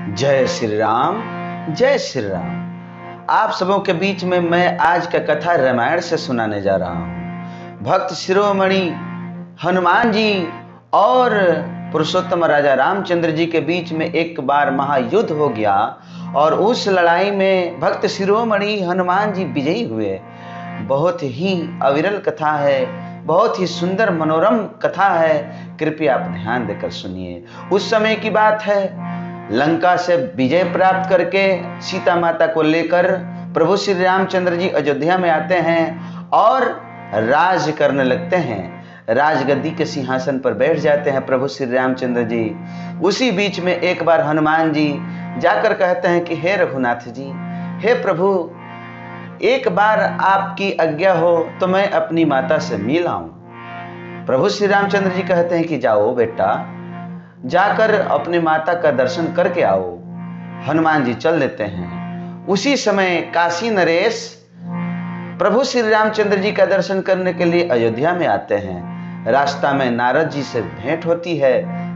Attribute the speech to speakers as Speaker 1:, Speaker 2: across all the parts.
Speaker 1: जय श्री राम, जय श्री राम। आप सबों के बीच में मैं आज का कथा रामायण से सुनाने जा रहा हूँ। भक्त शिरोमणि हनुमान जी और पुरुषोत्तम राजा रामचंद्र जी के बीच में एक बार महायुद्ध हो गया और उस लड़ाई में भक्त शिरोमणि हनुमान जी विजयी हुए। बहुत ही अविरल कथा है, बहुत ही सुंदर मनोरम कथा है। कृपया आप ध्यान देकर सुनिए। उस समय की बात है, लंका से विजय प्राप्त करके सीता माता को लेकर प्रभु श्री रामचंद्र जी अयोध्या में आते हैं और राज करने लगते हैं। राजगद्दी के सिंहासन पर बैठ जाते हैं प्रभु श्री रामचंद्र जी। उसी बीच में एक बार हनुमान जी जाकर कहते हैं कि हे रघुनाथ जी, हे प्रभु, एक बार आपकी आज्ञा हो तो मैं अपनी माता से मिल आऊं। प्रभु श्री रामचंद्र जी कहते हैं कि जाओ बेटा, जाकर अपनी माता का दर्शन करके आओ। हनुमान जी चल देते हैं। उसी समय काशी नरेश प्रभु श्री रामचंद्र जी का दर्शन करने के लिए अयोध्या में आते हैं। रास्ता में नारद जी से भेंट होती है।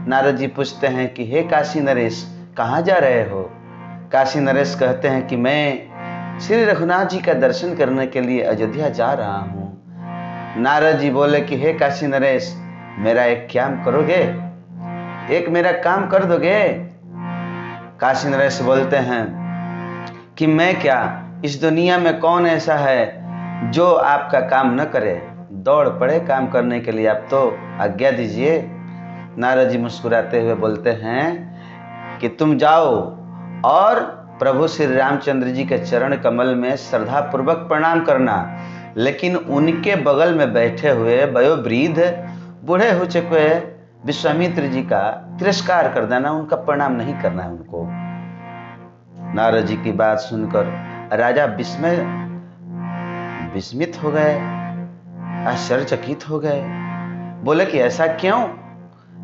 Speaker 1: नारद जी पूछते हैं कि हे काशी नरेश, कहाँ जा रहे हो? काशी नरेश कहते हैं कि मैं श्री रघुनाथ जी का दर्शन करने के लिए अयोध्या जा रहा हूँ। नारद जी बोले कि हे काशी नरेश, मेरा एक काम करोगे? एक मेरा काम कर दोगे? काशी नरेश बोलते हैं कि मैं क्या, इस दुनिया में कौन ऐसा है जो आपका काम न करे? दौड़ पड़े काम करने के लिए, आप तो आज्ञा दीजिए। नारद जी मुस्कुराते हुए बोलते हैं कि तुम जाओ और प्रभु श्री रामचंद्र जी के चरण कमल में श्रद्धा पूर्वक प्रणाम करना, लेकिन उनके बगल में बैठे हुए वयोवृद्ध बूढ़े हो चुके विश्वामित्र जी का तिरस्कार कर देना, उनका प्रणाम नहीं करना है उनको। नारद जी की बात सुनकर राजा विस्मित हो गए, आश्चर्यचकित हो गए। बोले कि ऐसा क्यों?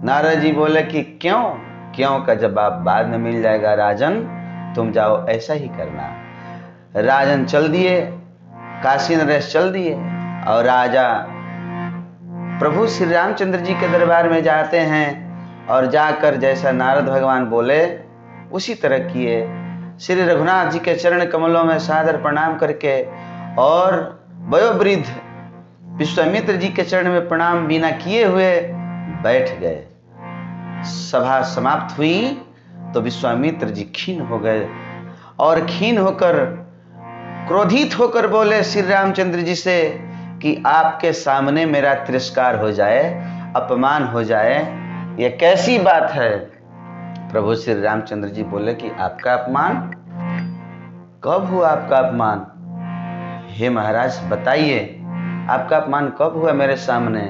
Speaker 1: नारद जी बोले कि क्यों का जवाब बाद में मिल जाएगा राजन, तुम जाओ ऐसा ही करना। राजन चल दिए, काशी नरेश चल दिए और राजा प्रभु श्री रामचंद्र जी के दरबार में जाते हैं और जाकर जैसा नारद भगवान बोले उसी तरह किए। श्री रघुनाथ जी के चरण कमलों में सादर प्रणाम करके और वयोवृद्ध विश्वामित्र जी के चरण में प्रणाम बिना किए हुए बैठ गए। सभा समाप्त हुई तो विश्वामित्र जी खीन हो गए और खीन होकर क्रोधित होकर बोले श्री रामचंद्र जी से कि आपके सामने मेरा तिरस्कार हो जाए, अपमान हो जाए, यह कैसी बात है? प्रभु श्री रामचंद्र जी बोले कि आपका अपमान? कब हुआ आपका अपमान? हे महाराज बताइए, आपका अपमान कब हुआ मेरे सामने?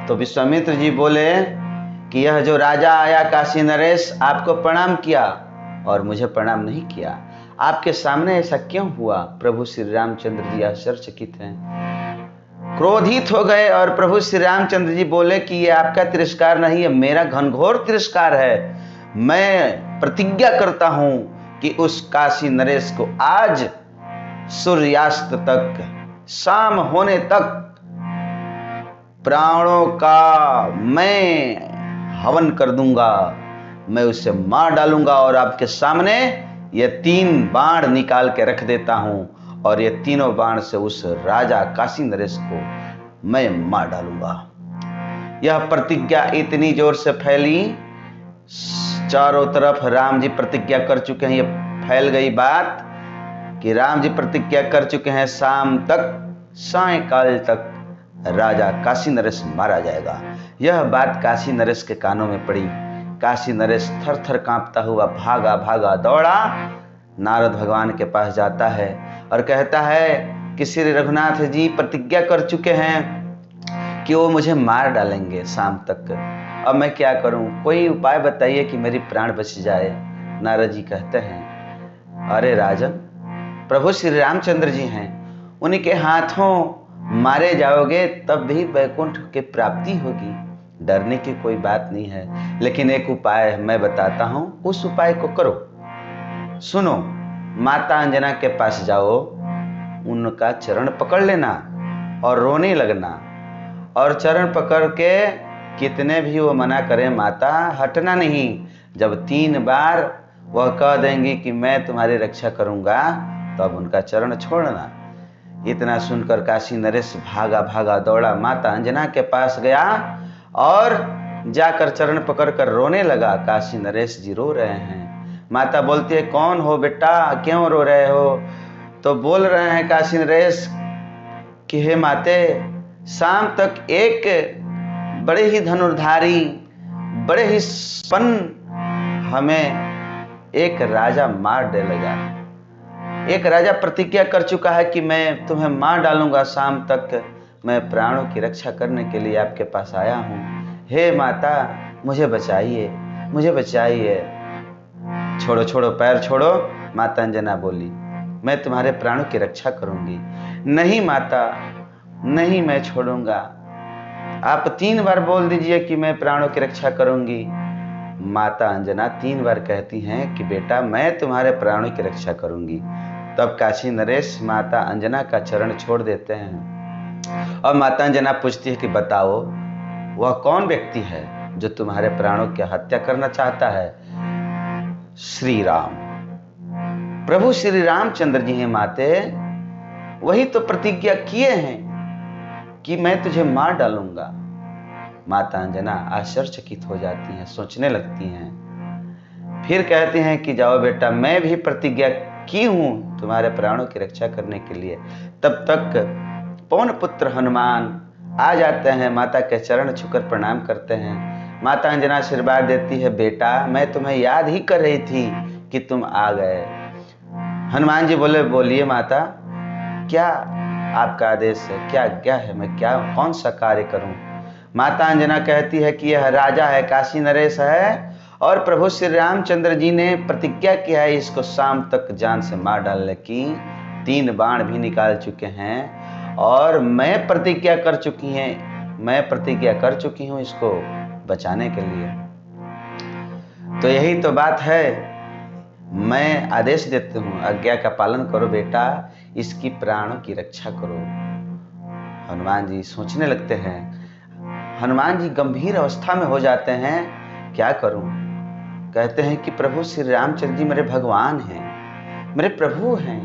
Speaker 1: तो विश्वामित्र जी बोले कि यह जो राजा आया काशी नरेश आपको प्रणाम किया और मुझे प्रणाम नहीं किया, आपके सामने ऐसा क्यों हुआ? प्रभु श्री रामचंद्र जी आश्चर्यचकित हैं, क्रोधित हो गए और प्रभु श्री रामचंद्र जी बोले कि ये आपका तिरस्कार नहीं है, मेरा घनघोर तिरस्कार है। मैं प्रतिज्ञा करता हूं कि उस काशी नरेश को आज सूर्यास्त तक, शाम होने तक प्राणों का मैं हवन कर दूंगा, मैं उसे मार डालूंगा और आपके सामने ये 3 बाण निकाल के रख देता हूं और ये तीनों बाण से उस राजा काशी नरेश को मैं मार डालूंगा। यह प्रतिज्ञा इतनी जोर से फैली, चारों तरफ राम जी प्रतिज्ञा कर चुके हैं। ये फैल गई बात कि राम जी प्रतिज्ञा कर चुके हैं शाम तक, सायंकाल तक राजा काशी नरेश मारा जाएगा। यह बात काशी नरेश के कानों में पड़ी। काशी नरेश थर थर कांपता हुआ भागा दौड़ा, नारद भगवान के पास जाता है और कहता है कि श्री रघुनाथ जी प्रतिज्ञा कर चुके हैं कि वो मुझे मार डालेंगे शाम तक, अब मैं क्या करूं? कोई उपाय बताइए कि मेरी प्राण बच जाए। नारद जी कहते हैं, अरे राजन, प्रभु श्री रामचंद्र जी हैं, उनके हाथों मारे जाओगे तब भी वैकुंठ की प्राप्ति होगी, डरने की कोई बात नहीं है। लेकिन एक उपाय मैं बताता हूं, उस उपाय को करो। सुनो, माता अंजना के पास जाओ, उनका चरण पकड़ लेना और रोने लगना, और चरण पकड़ के कितने भी वो मना करें, माता हटना नहीं। जब 3 बार वह कह देंगी कि मैं तुम्हारी रक्षा करूंगा, तो अब उनका चरण छोड़ना। इतना सुनकर काशी नरेश भागा भागा दौड़ा, माता अंजना के पास गया और जाकर चरण पकड़कर रोने लगा। काशी नरेश जी रो रहे हैं। माता बोलती है, कौन हो बेटा, क्यों रो रहे हो? तो बोल रहे हैं काशी नरेश कि हे माते, शाम तक एक बड़े ही धनुर्धारी, बड़े ही संपन्न हमें एक राजा मार डालेगा। एक राजा प्रतिज्ञा कर चुका है कि मैं तुम्हें मार डालूंगा। शाम तक मैं प्राणों की रक्षा करने के लिए आपके पास आया हूँ। हे माता, मुझे बचाइए, मुझे बचाइए। छोड़ो छोड़ो, पैर छोड़ो। माता अंजना बोली, मैं तुम्हारे प्राणों की रक्षा करूंगी। नहीं माता, नहीं, मैं छोड़ूंगा। आप 3 बार बोल दीजिए कि मैं प्राणों की रक्षा करूंगी। माता अंजना 3 बार कहती हैं कि बेटा मैं तुम्हारे प्राणों की रक्षा करूंगी। तब काशी नरेश माता अंजना का चरण छोड़ देते हैं और माता अंजना पूछती है कि बताओ, वह कौन व्यक्ति है जो तुम्हारे प्राणों की हत्या करना चाहता है? श्री राम, प्रभु श्री रामचंद्र जी हैं माते। वही तो प्रतिज्ञा किए हैं कि मैं तुझे मार डालूंगा। माता अंजना आश्चर्यचकित हो जाती हैं, सोचने लगती हैं। फिर कहती हैं कि जाओ बेटा, मैं भी प्रतिज्ञा की हूं तुम्हारे प्राणों की रक्षा करने के लिए। तब तक पवन पुत्र हनुमान आ जाते हैं, माता के चरण छूकर प्रणाम करते हैं। माता अंजना आशीर्वाद देती है, बेटा मैं तुम्हें याद ही कर रही थी कि तुम आ गए। हनुमान जी बोले, बोलिए माता, क्या आपका आदेश है? क्या आज्ञा है? मैं कौन सा कार्य करूं? माता अंजना कहती है कि यह राजा है, काशी नरेश है, और प्रभु श्री रामचंद्र जी ने प्रतिज्ञा किया है इसको शाम तक जान से मार डालने की। 3 बाण भी निकाल चुके हैं और मैं प्रतिज्ञा कर चुकी हूं इसको बचाने के लिए। तो यही तो बात है, मैं आदेश देती हूँ, आज्ञा का पालन करो बेटा, इसकी प्राणों की रक्षा करो। हनुमान जी सोचने लगते हैं। हनुमान जी गंभीर अवस्था में हो जाते हैं, क्या करूं? कहते हैं कि प्रभु श्री रामचंद्र जी मेरे भगवान हैं, मेरे प्रभु हैं।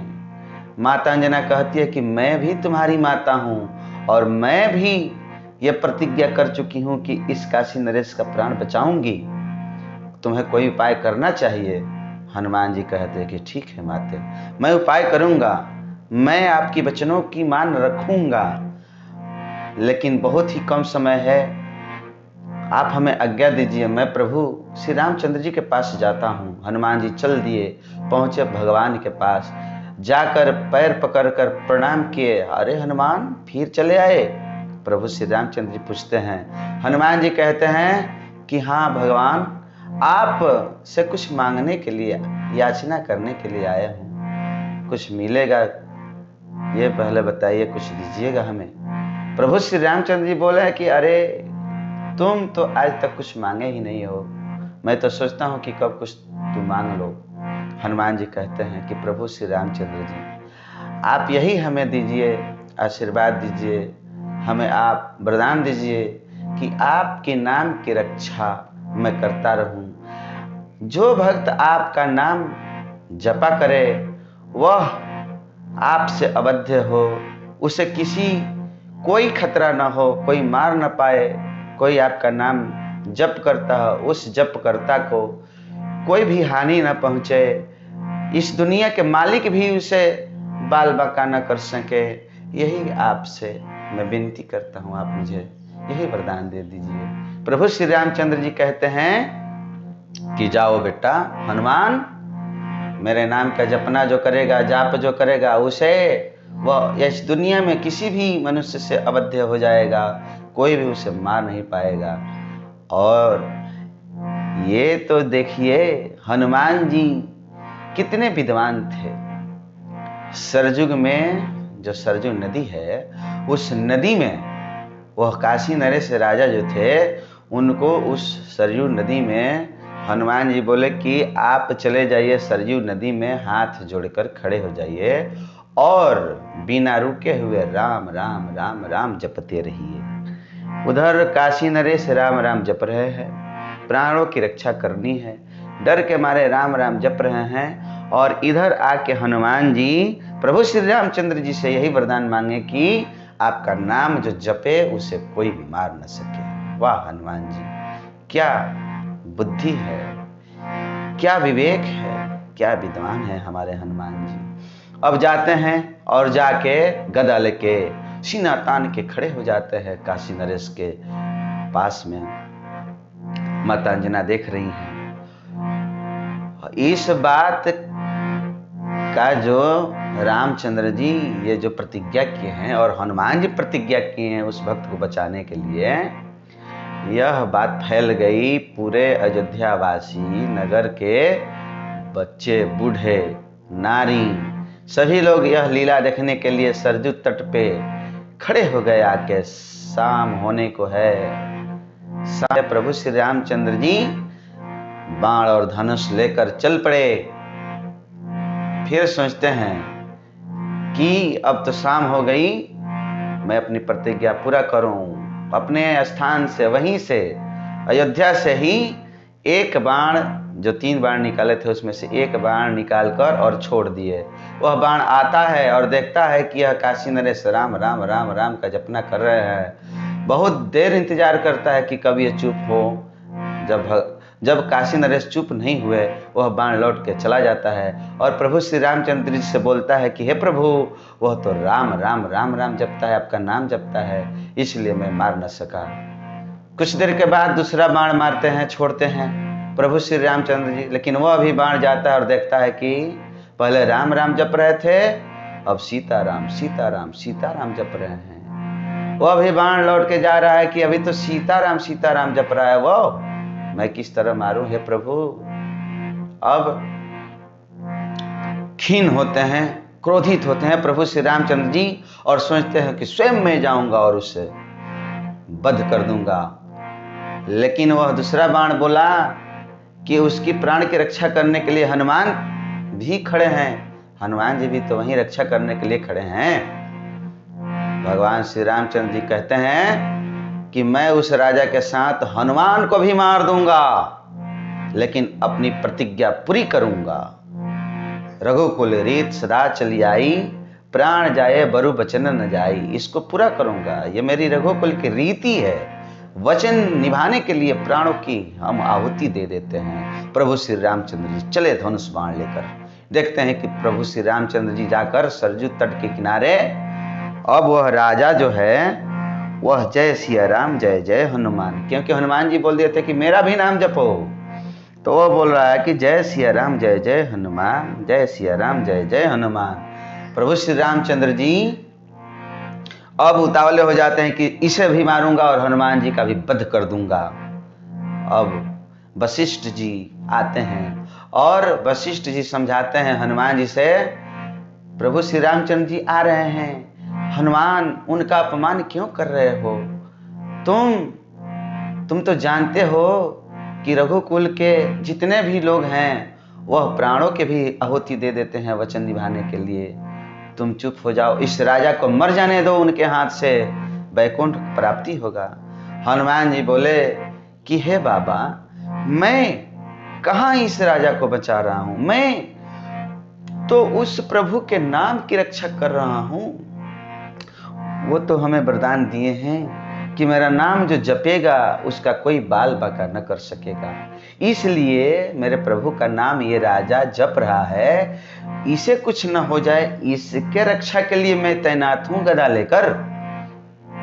Speaker 1: माता अंजना कहती है कि मैं भी तुम्हारी माता हूं और मैं भी यह प्रतिज्ञा कर चुकी हूं कि इस काशी नरेश का प्राण बचाऊंगी। तुम्हें कोई उपाय करना चाहिए। हनुमान जी कहते हैं कि ठीक है माते, मैं उपाय करूंगा, मैं आपकी वचनों की मान रखूंगा, लेकिन बहुत ही कम समय है, आप हमें आज्ञा दीजिए, मैं प्रभु श्री रामचंद्र जी के पास जाता हूँ। हनुमान जी चल दिए, पहुंचे भगवान के पास, जाकर पैर पकड़कर प्रणाम किए। अरे हनुमान, फिर चले आए? प्रभु श्री रामचंद्र जी पूछते हैं। हनुमान जी कहते हैं कि हाँ भगवान, आप से कुछ मांगने के लिए, याचना करने के लिए आया हूँ। कुछ मिलेगा ये पहले बताइए, कुछ दीजिएगा हमें। प्रभु श्री रामचंद्र जी बोले कि अरे तुम तो आज तक कुछ मांगे ही नहीं हो, मैं तो सोचता हूँ कि कब कुछ तुम मांग लो। हनुमान जी कहते हैं कि प्रभु श्री रामचंद्र जी, आप यही हमें दीजिए, आशीर्वाद दीजिए, हमें आप वरदान दीजिए कि आपके नाम की रक्षा मैं करता रहूं। जो भक्त आपका नाम जपा करे वह आपसे अवध्य हो, उसे कोई खतरा ना हो, कोई मार ना पाए। कोई आपका नाम जप करता हो, उस जपकर्ता को कोई भी हानि ना पहुंचे, इस दुनिया के मालिक भी उसे बाल बाका न कर सके। यही आपसे मैं विनती करता हूँ, आप मुझे यही वरदान दे दीजिए। प्रभु श्री रामचंद्र जी कहते हैं कि जाओ बेटा हनुमान, मेरे नाम का जपना जो करेगा, जाप जो करेगा, उसे वह इस दुनिया में किसी भी मनुष्य से अवध्य हो जाएगा, कोई भी उसे मार नहीं पाएगा। और ये तो देखिए हनुमान जी कितने विद्वान थे। सरजुग में जो सरजू नदी है, उस नदी में वह काशी नरेश राजा जो थे, उनको उस सरजू नदी में हनुमान जी बोले कि आप चले जाइए सरजू नदी में, हाथ जोड़कर खड़े हो जाइए और बिना रुके हुए राम राम राम राम जपते रहिए। उधर काशी नरेश राम राम जप रहे हैं, प्राणों की रक्षा करनी है। डर के मारे राम राम जप रहे हैं। और इधर आके हनुमान जी प्रभु श्री रामचंद्र जी से यही वरदान मांगे कि आपका नाम जो जपे उसे कोई भी मार न सके। वाह हनुमान जी, क्या बुद्धि है, क्या विवेक है, क्या विद्वान है हमारे हनुमान जी। अब जाते हैं और जाके गदा लेके सीना तान के खड़े हो जाते हैं काशी नरेश के पास में। माता अंजना देख रही हैं। इस बात का जो रामचंद्र जी ये जो प्रतिज्ञा किए हैं और हनुमान जी प्रतिज्ञा किए हैं उस भक्त को बचाने के लिए, यह बात फैल गई पूरे अयोध्यावासी नगर के बच्चे, बूढ़े, नारी, सभी लोग यह लीला देखने के लिए सरजू तट पे खड़े हो गए आके। शाम होने को है। सारे प्रभु श्री रामचंद्र जी बाण और धनुष लेकर चल पड़े। फिर सोचते हैं कि अब तो शाम हो गई, मैं अपनी प्रतिज्ञा पूरा करूं। अपने स्थान से, वहीं से, अयोध्या से ही एक बाण, जो 3 बाण निकाले थे उसमें से एक बाण निकालकर और छोड़ दिए। वह बाण आता है और देखता है कि यह काशी नरेश राम राम राम राम का जपना कर रहे हैं। बहुत देर इंतजार करता है कि कब ये चुप हो। जब काशी नरेश चुप नहीं हुए, वह बाण लौट के चला जाता है और प्रभु श्री रामचंद्र जी से बोलता है कि हे प्रभु, वह तो राम राम राम राम जपता है, आपका नाम जपता है, इसलिए मैं मार न सका। कुछ देर के बाद दूसरा बाण मारते हैं, छोड़ते हैं प्रभु श्री रामचंद्र जी, लेकिन वह भी बाण जाता है और देखता है कि पहले राम राम जप रहे थे, अब सीताराम सीताराम सीताराम जप रहे हैं। वह भी बाण लौट के जा रहा है कि अभी तो सीताराम सीताराम जप रहा है, वो मैं किस तरह मारूं हे प्रभु। अब खीन होते हैं, क्रोधित होते हैं प्रभु श्री रामचंद्र जी और सोचते हैं कि स्वयं मैं जाऊंगा और उसे वध कर दूंगा। लेकिन वह दूसरा बाण बोला कि उसकी प्राण की रक्षा करने के लिए हनुमान भी खड़े हैं। हनुमान जी भी तो वहीं रक्षा करने के लिए खड़े हैं। भगवान श्री रामचंद्र जी कहते हैं कि मैं उस राजा के साथ हनुमान को भी मार दूंगा, लेकिन अपनी प्रतिज्ञा पूरी करूंगा। रघुकुल रीत सदा चली आई, प्राण जाए बरु वचन न जाई। इसको पूरा करूंगा, ये मेरी रघुकुल की रीति है। वचन निभाने के लिए प्राणों की हम आहुति दे देते हैं। प्रभु श्री रामचंद्र जी चले धनुष बाण लेकर। देखते हैं कि प्रभु श्री रामचंद्र जी जाकर सरजू तट के किनारे, अब वह राजा जो है वह जय सिया राम जय जय हनुमान, क्योंकि हनुमान जी बोल दिए थे कि मेरा भी नाम जपो, तो वह बोल रहा है कि जय सिया राम जय जय हनुमान, जय सिया राम जय जय हनुमान। प्रभु श्री रामचंद्र जी अब उतावले हो जाते हैं कि इसे भी मारूंगा और हनुमान जी का भी वध कर दूंगा। अब वशिष्ठ जी आते हैं और वशिष्ठ जी समझाते हैं हनुमान जी से, प्रभु श्री रामचंद्र जी आ रहे हैं, हनुमान उनका अपमान क्यों कर रहे हो? तुम तो जानते हो कि रघुकुल के जितने भी लोग हैं वह प्राणों के भी आहुति दे देते हैं वचन निभाने के लिए। तुम चुप हो जाओ, इस राजा को मर जाने दो, उनके हाथ से वैकुंठ प्राप्ति होगा। हनुमान जी बोले कि हे बाबा, मैं कहाँ इस राजा को बचा रहा हूं, मैं तो उस प्रभु के नाम की रक्षा कर रहा हूं। वो तो हमें वरदान दिए हैं कि मेरा नाम जो जपेगा उसका कोई बाल बाका न कर सकेगा। इसलिए मेरे प्रभु का नाम ये राजा जप रहा है, इसे कुछ न हो जाए, इसके रक्षा के लिए मैं तैनात हूं गदा लेकर।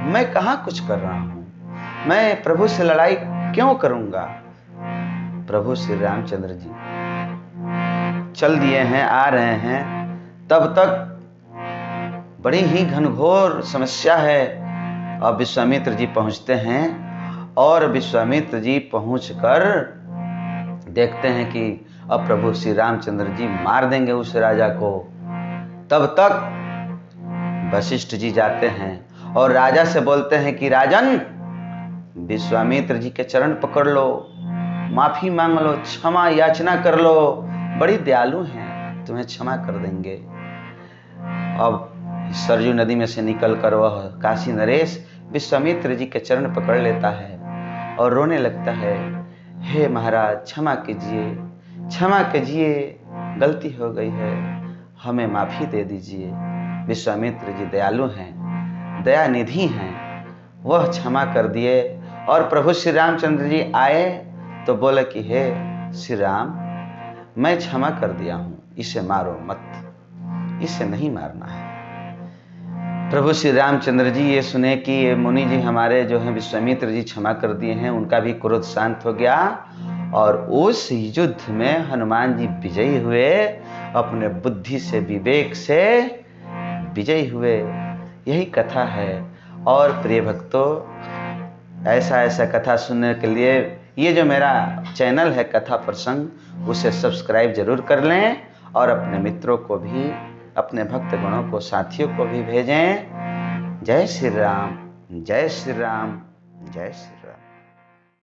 Speaker 1: मैं कहाँ कुछ कर रहा हूं, मैं प्रभु से लड़ाई क्यों करूंगा? प्रभु श्री रामचंद्र जी चल दिए हैं, आ रहे हैं। तब तक बड़ी ही घनघोर समस्या है। अब विश्वामित्र जी पहुंचते हैं और विश्वामित्र जी पहुंचकर देखते हैं कि अब प्रभु श्री रामचंद्र जी मार देंगे उस राजा को। तब तक वशिष्ठ जी जाते हैं और राजा से बोलते हैं कि राजन, विश्वामित्र जी के चरण पकड़ लो, माफी मांग लो, क्षमा याचना कर लो, बड़ी दयालु हैं, तुम्हें क्षमा कर देंगे। अब सरजू नदी में से निकलकर वह काशी नरेश विश्वामित्र जी के चरण पकड़ लेता है और रोने लगता है, हे महाराज क्षमा कीजिए, क्षमा कीजिए, गलती हो गई है, हमें माफ़ी दे दीजिए। विश्वामित्र जी दयालु हैं, दया निधि हैं, वह क्षमा कर दिए। और प्रभु श्री रामचंद्र जी आए तो बोले कि हे श्री राम, मैं क्षमा कर दिया हूँ, इसे मारो मत, इसे नहीं मारना है। प्रभु श्री रामचंद्र जी ये सुने कि ये मुनि जी हमारे जो हैं विश्वामित्र जी क्षमा कर दिए हैं, उनका भी क्रोध शांत हो गया और उस युद्ध में हनुमान जी विजयी हुए, अपने बुद्धि से विवेक से विजयी हुए। यही कथा है। और प्रिय भक्तों, ऐसा ऐसा कथा सुनने के लिए ये जो मेरा चैनल है कथा प्रसंग, उसे सब्सक्राइब जरूर कर लें और अपने मित्रों को भी, अपने भक्तगणों को, साथियों को भी भेजें। जय श्री राम, जय श्री राम, जय श्री राम।